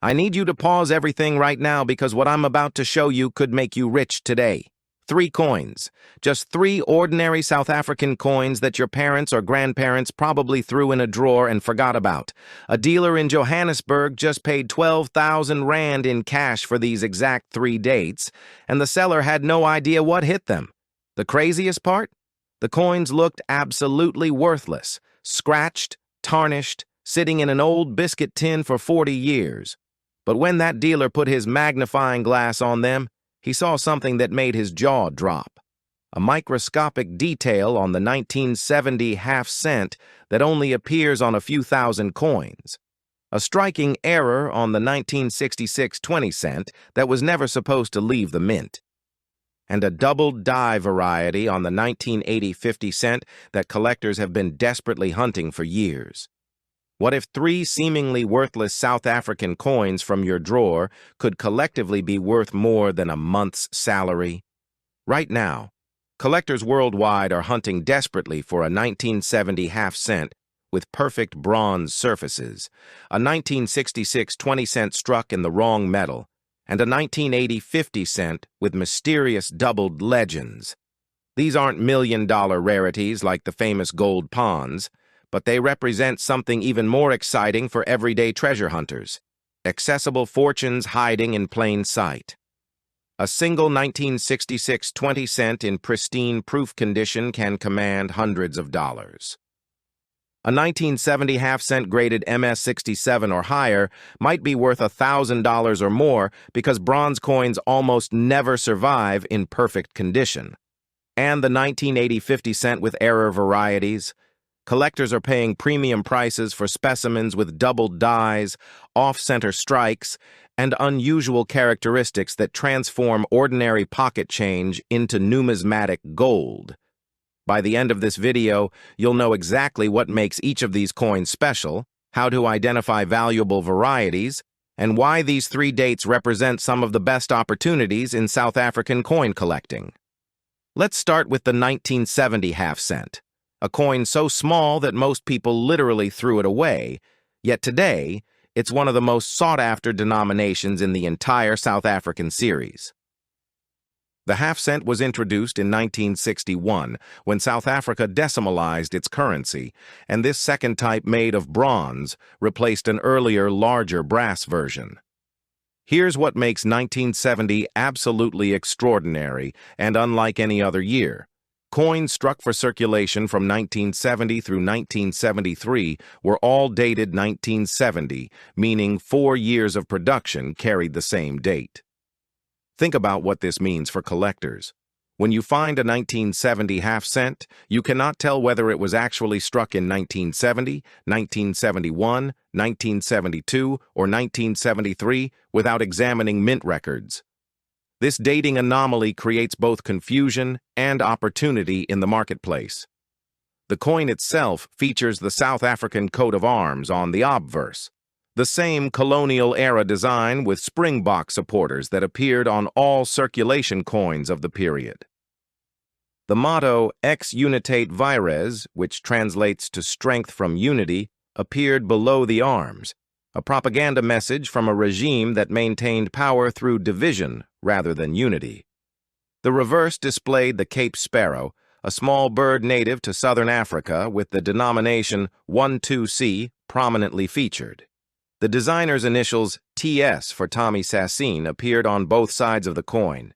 I need you to pause everything right now because what I'm about to show you could make you rich today. 3 coins. Just 3 ordinary South African coins that your parents or grandparents probably threw in a drawer and forgot about. A dealer in Johannesburg just paid 12,000 rand in cash for these exact 3 dates, and the seller had no idea what hit them. The craziest part? The coins looked absolutely worthless, scratched, tarnished, sitting in an old biscuit tin for 40 years. But when that dealer put his magnifying glass on them, he saw something that made his jaw drop. A microscopic detail on the 1970 half-cent that only appears on a few thousand coins. A striking error on the 1966 20-cent that was never supposed to leave the mint. And a double die variety on the 1980 50-cent that collectors have been desperately hunting for years. What if 3 seemingly worthless South African coins from your drawer could collectively be worth more than a month's salary? Right now, collectors worldwide are hunting desperately for a 1970 half-cent with perfect bronze surfaces, a 1966 20-cent struck in the wrong metal, and a 1980 50-cent with mysterious doubled legends. These aren't million-dollar rarities like the famous gold ponds, but they represent something even more exciting for everyday treasure hunters. Accessible fortunes hiding in plain sight. A single 1966 20-cent in pristine proof condition can command hundreds of dollars. A 1970 half-cent graded MS-67 or higher might be worth $1,000 or more because bronze coins almost never survive in perfect condition. And the 1980 50-cent with error varieties. Collectors are paying premium prices for specimens with doubled dies, off-center strikes, and unusual characteristics that transform ordinary pocket change into numismatic gold. By the end of this video, you'll know exactly what makes each of these coins special, how to identify valuable varieties, and why these 3 dates represent some of the best opportunities in South African coin collecting. Let's start with the 1970 half-cent. A coin so small that most people literally threw it away, yet today, it's one of the most sought-after denominations in the entire South African series. The half-cent was introduced in 1961 when South Africa decimalized its currency, and this second type made of bronze replaced an earlier, larger brass version. Here's what makes 1970 absolutely extraordinary and unlike any other year. Coins struck for circulation from 1970 through 1973 were all dated 1970, meaning 4 years of production carried the same date. Think about what this means for collectors. When you find a 1970 half-cent, you cannot tell whether it was actually struck in 1970, 1971, 1972, or 1973 without examining mint records. This dating anomaly creates both confusion and opportunity in the marketplace. The coin itself features the South African coat of arms on the obverse, the same colonial-era design with springbok supporters that appeared on all circulation coins of the period. The motto Ex Unitate Vires, which translates to strength from unity, appeared below the arms, a propaganda message from a regime that maintained power through division rather than unity. The reverse displayed the Cape Sparrow, a small bird native to southern Africa with the denomination 12C prominently featured. The designer's initials TS for Tommy Sassine appeared on both sides of the coin.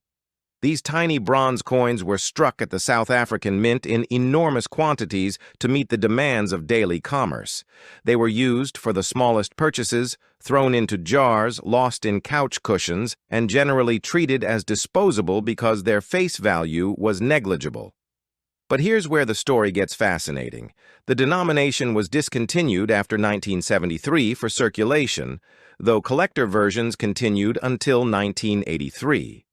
These tiny bronze coins were struck at the South African Mint in enormous quantities to meet the demands of daily commerce. They were used for the smallest purchases, thrown into jars, lost in couch cushions, and generally treated as disposable because their face value was negligible. But here's where the story gets fascinating. The denomination was discontinued after 1973 for circulation, though collector versions continued until 1983.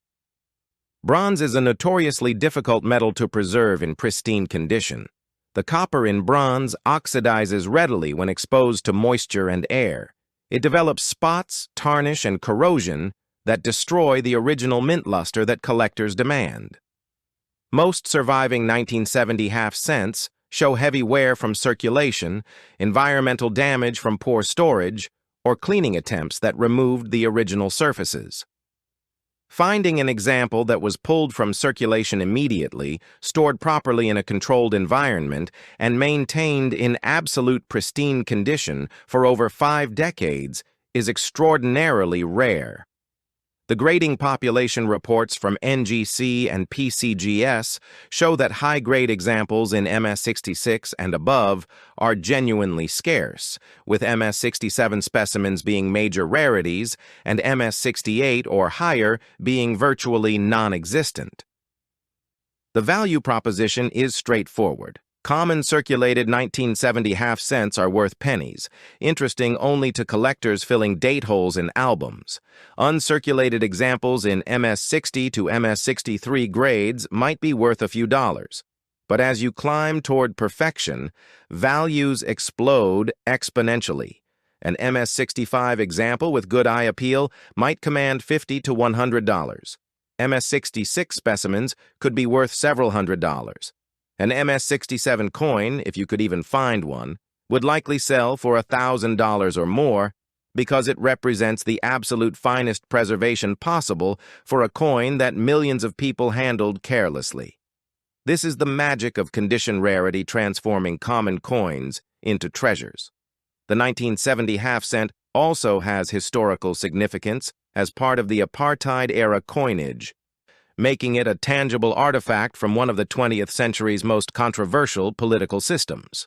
Bronze is a notoriously difficult metal to preserve in pristine condition. The copper in bronze oxidizes readily when exposed to moisture and air. It develops spots, tarnish, and corrosion that destroy the original mint luster that collectors demand. Most surviving 1970 half-cents show heavy wear from circulation, environmental damage from poor storage, or cleaning attempts that removed the original surfaces. Finding an example that was pulled from circulation immediately, stored properly in a controlled environment, and maintained in absolute pristine condition for over 5 decades is extraordinarily rare. The grading population reports from NGC and PCGS show that high-grade examples in MS66 and above are genuinely scarce, with MS67 specimens being major rarities and MS68 or higher being virtually non-existent. The value proposition is straightforward. Common circulated 1970 half-cents are worth pennies, interesting only to collectors filling date holes in albums. Uncirculated examples in MS60 to MS63 grades might be worth a few dollars. But as you climb toward perfection, values explode exponentially. An MS65 example with good eye appeal might command $50 to $100. MS66 specimens could be worth several $100s. An MS67 coin, if you could even find one, would likely sell for $1,000 or more because it represents the absolute finest preservation possible for a coin that millions of people handled carelessly. This is the magic of condition rarity transforming common coins into treasures. The 1970 half-cent also has historical significance as part of the apartheid-era coinage, making it a tangible artifact from one of the 20th century's most controversial political systems.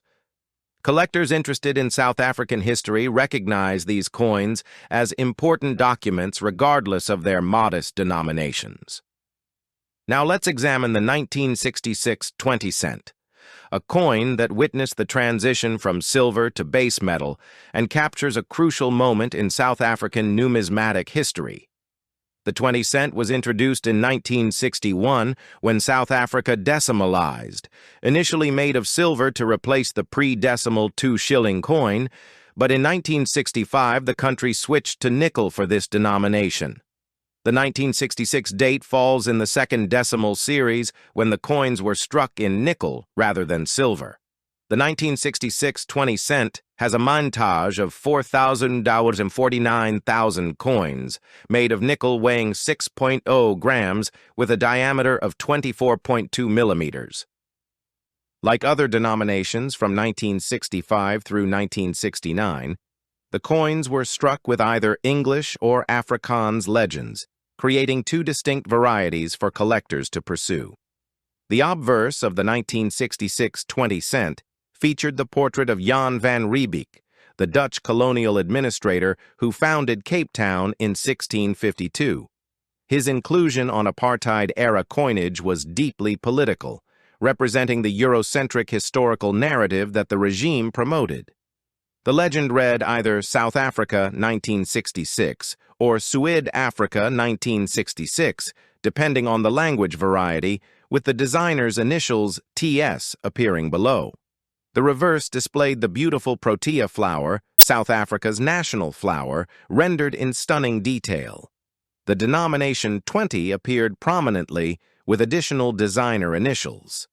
Collectors interested in South African history recognize these coins as important documents regardless of their modest denominations. Now let's examine the 1966 20 cent, a coin that witnessed the transition from silver to base metal and captures a crucial moment in South African numismatic history. The 20 cent was introduced in 1961 when South Africa decimalized, initially made of silver to replace the pre-decimal 2-shilling coin, but in 1965 the country switched to nickel for this denomination. The 1966 date falls in the second decimal series when the coins were struck in nickel rather than silver. The 1966 20 cent has a montage of 4,049,000 coins, made of nickel weighing 6.0 grams with a diameter of 24.2 millimeters. Like other denominations from 1965 through 1969, the coins were struck with either English or Afrikaans legends, creating 2 distinct varieties for collectors to pursue. The obverse of the 1966 20 cent featured the portrait of Jan van Riebeeck, the Dutch colonial administrator who founded Cape Town in 1652. His inclusion on apartheid-era coinage was deeply political, representing the Eurocentric historical narrative that the regime promoted. The legend read either South Africa 1966 or Suid Africa 1966, depending on the language variety, with the designer's initials TS appearing below. The reverse displayed the beautiful protea flower, South Africa's national flower, rendered in stunning detail. The denomination 20 appeared prominently with additional designer initials.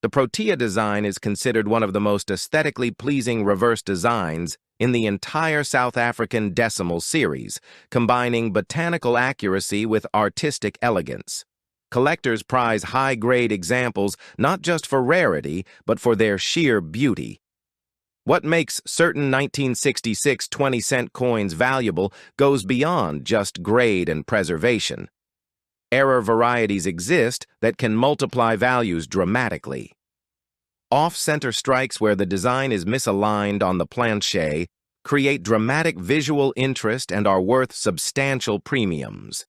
The protea design is considered one of the most aesthetically pleasing reverse designs in the entire South African decimal series, combining botanical accuracy with artistic elegance. Collectors prize high-grade examples not just for rarity, but for their sheer beauty. What makes certain 1966 20 cent coins valuable goes beyond just grade and preservation. Error varieties exist that can multiply values dramatically. Off-center strikes where the design is misaligned on the planche create dramatic visual interest and are worth substantial premiums.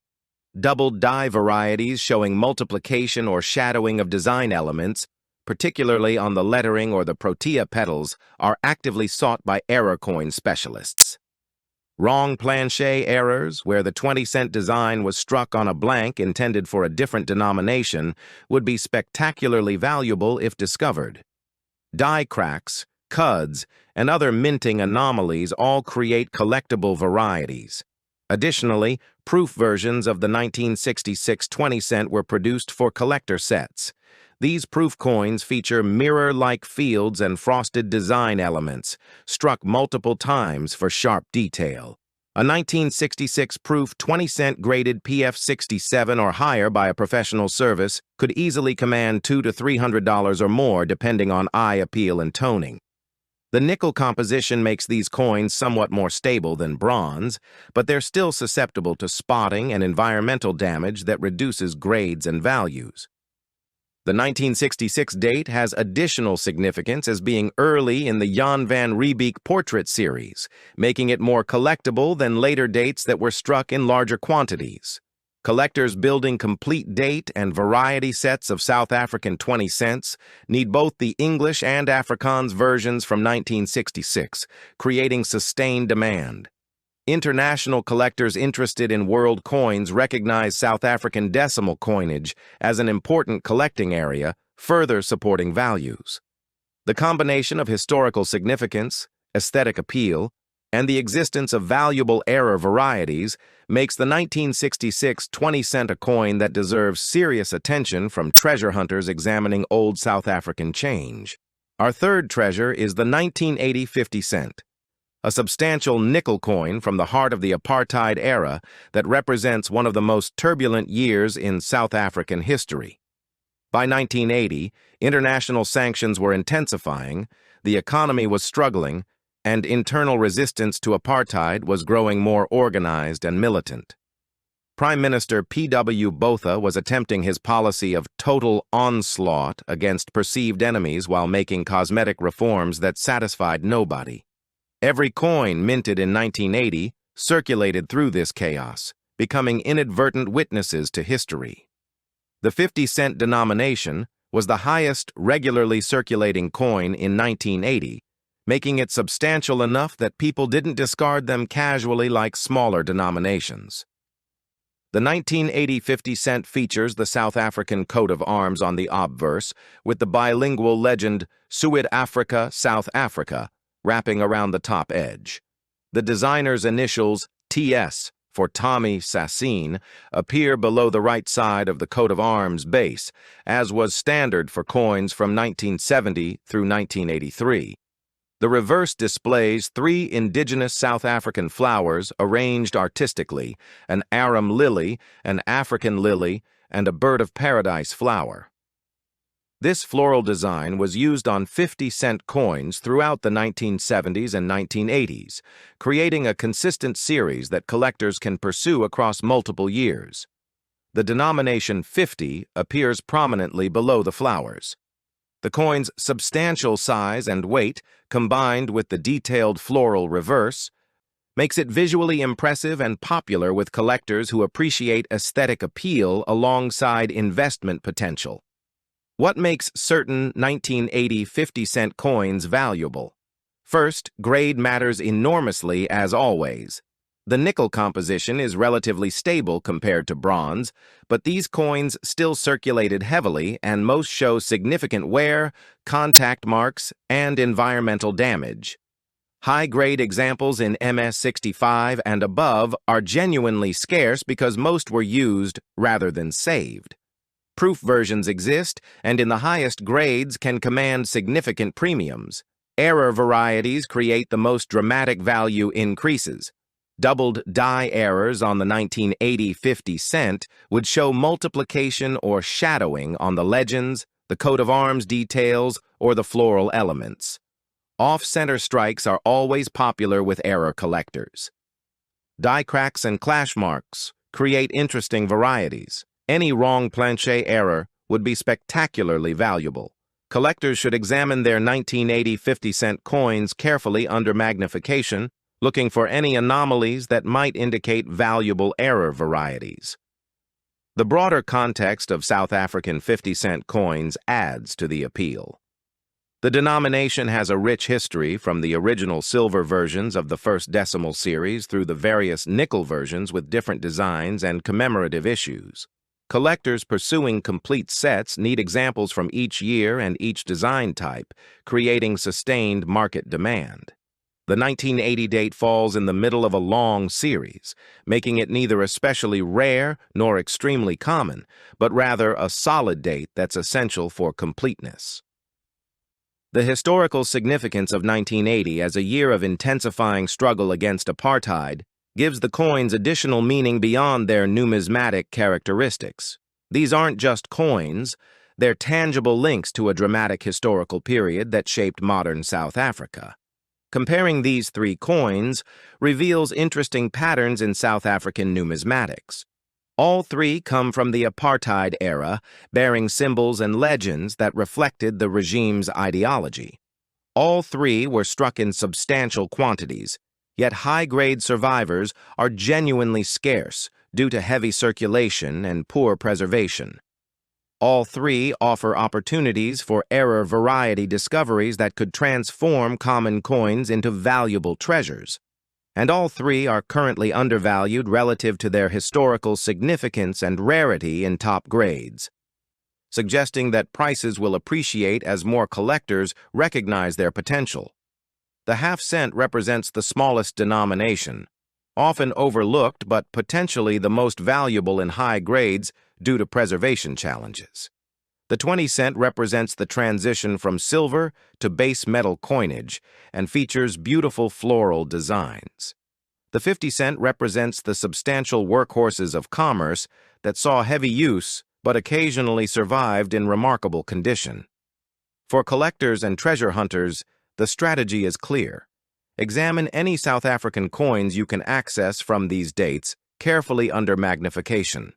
Double die varieties showing multiplication or shadowing of design elements, particularly on the lettering or the protea petals, are actively sought by error coin specialists. Wrong planche errors, where the 20 cent design was struck on a blank intended for a different denomination, would be spectacularly valuable if discovered. Die cracks, cuds, and other minting anomalies all create collectible varieties. Additionally, proof versions of the 1966 20 cent were produced for collector sets. These proof coins feature mirror-like fields and frosted design elements, struck multiple times for sharp detail. A 1966 proof 20-cent graded PF67 or higher by a professional service could easily command $200 to $300 or more depending on eye appeal and toning. The nickel composition makes these coins somewhat more stable than bronze, but they're still susceptible to spotting and environmental damage that reduces grades and values. The 1966 date has additional significance as being early in the Jan van Riebeeck portrait series, making it more collectible than later dates that were struck in larger quantities. Collectors building complete date and variety sets of South African 20 cents need both the English and Afrikaans versions from 1966, creating sustained demand. International collectors interested in world coins recognize South African decimal coinage as an important collecting area, further supporting values. The combination of historical significance, aesthetic appeal, and the existence of valuable error varieties makes the 1966 20-cent a coin that deserves serious attention from treasure hunters examining old South African change. Our third treasure is the 1980 50 cent. A substantial nickel coin from the heart of the apartheid era that represents one of the most turbulent years in South African history. By 1980, international sanctions were intensifying, the economy was struggling, and internal resistance to apartheid was growing more organized and militant. Prime Minister P.W. Botha was attempting his policy of total onslaught against perceived enemies while making cosmetic reforms that satisfied nobody. Every coin minted in 1980 circulated through this chaos, becoming inadvertent witnesses to history. The 50-cent denomination was the highest regularly circulating coin in 1980, making it substantial enough that people didn't discard them casually like smaller denominations. The 1980 50 cent features the South African coat of arms on the obverse, with the bilingual legend Suid-Afrika, South Africa, wrapping around the top edge. The designer's initials, TS, for Tommy Sassine, appear below the right side of the coat of arms base, as was standard for coins from 1970 through 1983. The reverse displays three indigenous South African flowers arranged artistically, an arum lily, an African lily, and a bird of paradise flower. This floral design was used on 50-cent coins throughout the 1970s and 1980s, creating a consistent series that collectors can pursue across multiple years. The denomination 50 appears prominently below the flowers. The coin's substantial size and weight, combined with the detailed floral reverse, makes it visually impressive and popular with collectors who appreciate aesthetic appeal alongside investment potential. What makes certain 1980 50-cent coins valuable? First, grade matters enormously as always. The nickel composition is relatively stable compared to bronze, but these coins still circulated heavily and most show significant wear, contact marks, and environmental damage. High-grade examples in MS65 and above are genuinely scarce because most were used rather than saved. Proof versions exist, and in the highest grades can command significant premiums. Error varieties create the most dramatic value increases. Doubled die errors on the 1980 50 cent would show multiplication or shadowing on the legends, the coat of arms details, or the floral elements. Off-center strikes are always popular with error collectors. Die cracks and clash marks create interesting varieties. Any wrong planche error would be spectacularly valuable. Collectors should examine their 1980 50-cent coins carefully under magnification, looking for any anomalies that might indicate valuable error varieties. The broader context of South African 50-cent coins adds to the appeal. The denomination has a rich history from the original silver versions of the first decimal series through the various nickel versions with different designs and commemorative issues. Collectors pursuing complete sets need examples from each year and each design type, creating sustained market demand. The 1980 date falls in the middle of a long series, making it neither especially rare nor extremely common, but rather a solid date that's essential for completeness. The historical significance of 1980 as a year of intensifying struggle against apartheid gives the coins additional meaning beyond their numismatic characteristics. These aren't just coins, they're tangible links to a dramatic historical period that shaped modern South Africa. Comparing these three coins reveals interesting patterns in South African numismatics. All three come from the apartheid era, bearing symbols and legends that reflected the regime's ideology. All three were struck in substantial quantities, yet high-grade survivors are genuinely scarce due to heavy circulation and poor preservation. All three offer opportunities for error variety discoveries that could transform common coins into valuable treasures. And all three are currently undervalued relative to their historical significance and rarity in top grades, suggesting that prices will appreciate as more collectors recognize their potential. The half-cent represents the smallest denomination, often overlooked but potentially the most valuable in high grades due to preservation challenges. The 20-cent represents the transition from silver to base metal coinage and features beautiful floral designs. The 50-cent represents the substantial workhorses of commerce that saw heavy use but occasionally survived in remarkable condition. For collectors and treasure hunters, the strategy is clear. Examine any South African coins you can access from these dates carefully under magnification.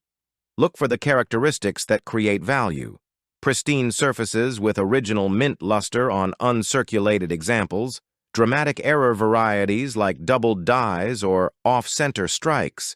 Look for the characteristics that create value. Pristine surfaces with original mint luster on uncirculated examples, dramatic error varieties like doubled dies or off-center strikes,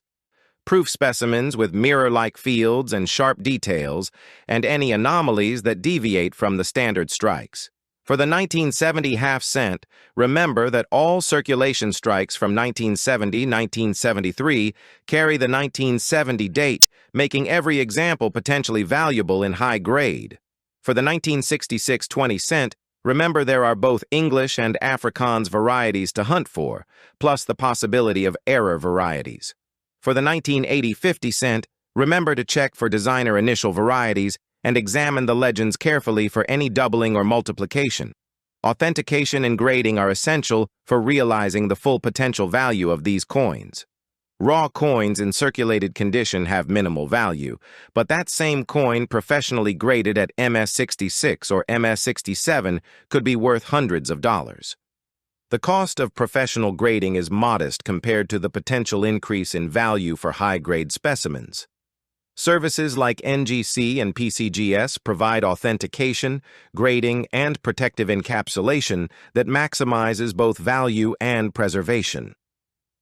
proof specimens with mirror-like fields and sharp details, and any anomalies that deviate from the standard strikes. For the 1970 half-cent, remember that all circulation strikes from 1970-1973 carry the 1970 date, making every example potentially valuable in high grade. For the 1966 20-cent, remember there are both English and Afrikaans varieties to hunt for, plus the possibility of error varieties. For the 1980 50-cent, remember to check for designer initial varieties and examine the legends carefully for any doubling or multiplication. Authentication and grading are essential for realizing the full potential value of these coins. Raw coins in circulated condition have minimal value, but that same coin professionally graded at MS66 or MS67 could be worth hundreds of dollars. The cost of professional grading is modest compared to the potential increase in value for high-grade specimens. Services like NGC and PCGS provide authentication, grading, and protective encapsulation that maximizes both value and preservation.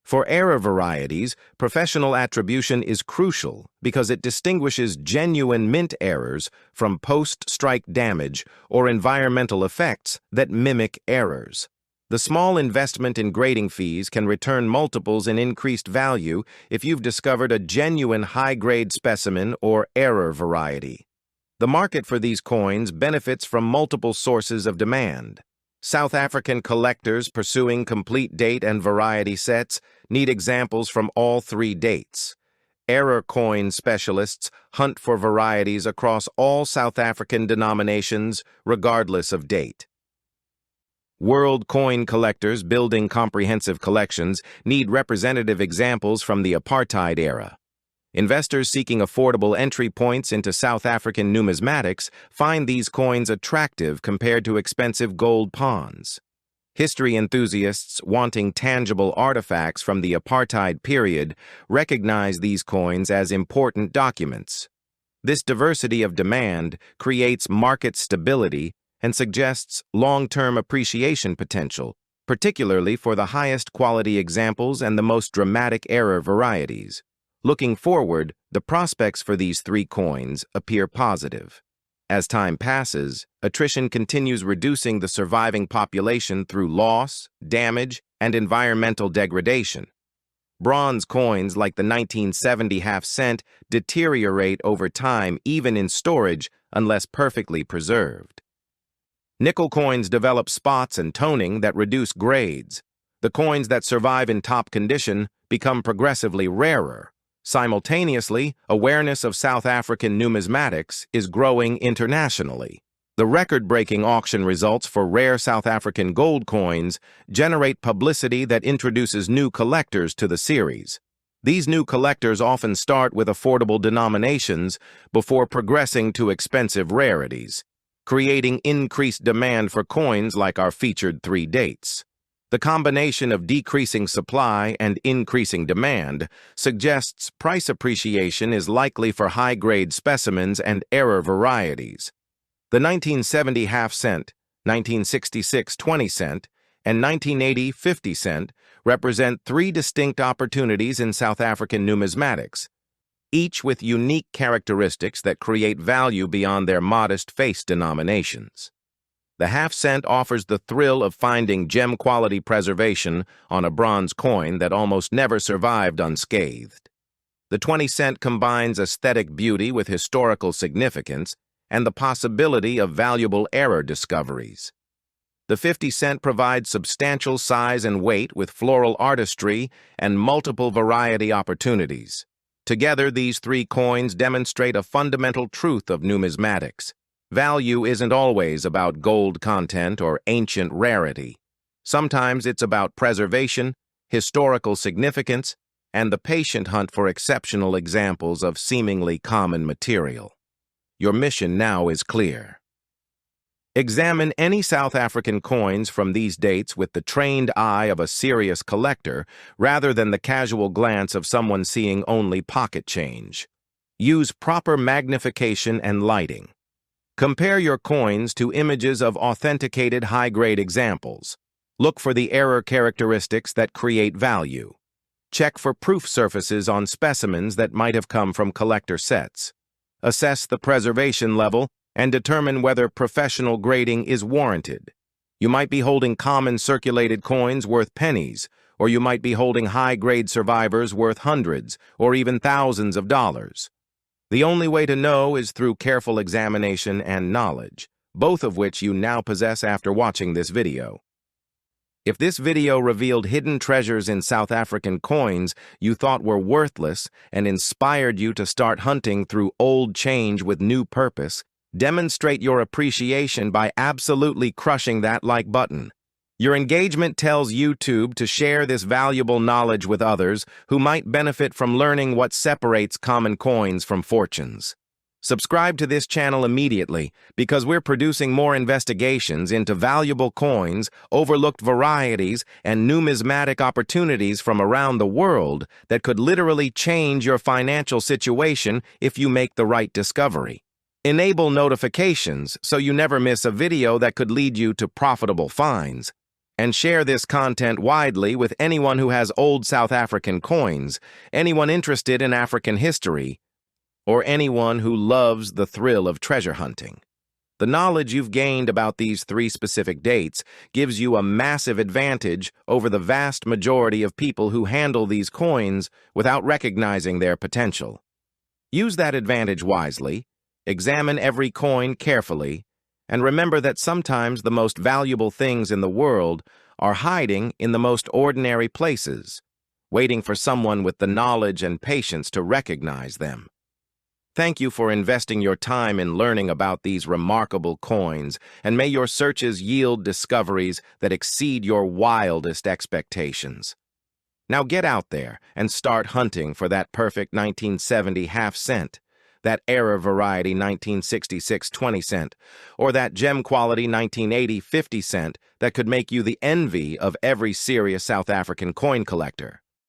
For error varieties, professional attribution is crucial because it distinguishes genuine mint errors from post-strike damage or environmental effects that mimic errors. The small investment in grading fees can return multiples in increased value if you've discovered a genuine high-grade specimen or error variety. The market for these coins benefits from multiple sources of demand. South African collectors pursuing complete date and variety sets need examples from all three dates. Error coin specialists hunt for varieties across all South African denominations, regardless of date. World coin collectors building comprehensive collections need representative examples from the apartheid era. Investors seeking affordable entry points into South African numismatics find these coins attractive compared to expensive gold pawns. History enthusiasts wanting tangible artifacts from the apartheid period recognize these coins as important documents. This diversity of demand creates market stability and suggests long-term appreciation potential, particularly for the highest quality examples and the most dramatic error varieties. Looking forward, the prospects for these three coins appear positive. As time passes, attrition continues reducing the surviving population through loss, damage, and environmental degradation. Bronze coins like the 1970 half-cent deteriorate over time even in storage unless perfectly preserved. Nickel coins develop spots and toning that reduce grades. The coins that survive in top condition become progressively rarer. Simultaneously, awareness of South African numismatics is growing internationally. The record-breaking auction results for rare South African gold coins generate publicity that introduces new collectors to the series. These new collectors often start with affordable denominations before progressing to expensive rarities, creating increased demand for coins like our featured 3 dates. The combination of decreasing supply and increasing demand suggests price appreciation is likely for high-grade specimens and error varieties. The 1970 half cent, 1966 20 cent, and 1980 50 cent represent 3 distinct opportunities in South African numismatics, each with unique characteristics that create value beyond their modest face denominations. The half cent offers the thrill of finding gem-quality preservation on a bronze coin that almost never survived unscathed. The 20 cent combines aesthetic beauty with historical significance and the possibility of valuable error discoveries. The 50 cent provides substantial size and weight with floral artistry and multiple variety opportunities. Together, these 3 coins demonstrate a fundamental truth of numismatics. Value isn't always about gold content or ancient rarity. Sometimes it's about preservation, historical significance, and the patient hunt for exceptional examples of seemingly common material. Your mission now is clear. Examine any South African coins from these dates with the trained eye of a serious collector rather than the casual glance of someone seeing only pocket change. Use proper magnification and lighting. Compare your coins to images of authenticated high-grade examples. Look for the error characteristics that create value. Check for proof surfaces on specimens that might have come from collector sets. Assess the preservation level and determine whether professional grading is warranted. You might be holding common circulated coins worth pennies, or you might be holding high-grade survivors worth hundreds or even thousands of dollars. The only way to know is through careful examination and knowledge, both of which you now possess after watching this video. If this video revealed hidden treasures in South African coins you thought were worthless and inspired you to start hunting through old change with new purpose, demonstrate your appreciation by absolutely crushing that like button. Your engagement tells YouTube to share this valuable knowledge with others who might benefit from learning what separates common coins from fortunes. Subscribe to this channel immediately because we're producing more investigations into valuable coins, overlooked varieties, and numismatic opportunities from around the world that could literally change your financial situation if you make the right discovery. Enable notifications so you never miss a video that could lead you to profitable finds. And share this content widely with anyone who has old South African coins, anyone interested in African history, or anyone who loves the thrill of treasure hunting. The knowledge you've gained about these 3 specific dates gives you a massive advantage over the vast majority of people who handle these coins without recognizing their potential. Use that advantage wisely, examine every coin carefully, and remember that sometimes the most valuable things in the world are hiding in the most ordinary places, waiting for someone with the knowledge and patience to recognize them. Thank you for investing your time in learning about these remarkable coins, and may your searches yield discoveries that exceed your wildest expectations. Now get out there and start hunting for that perfect 1970 half cent, that error variety 1966 20 cent, or that gem quality 1980 50 cent that could make you the envy of every serious South African coin collector.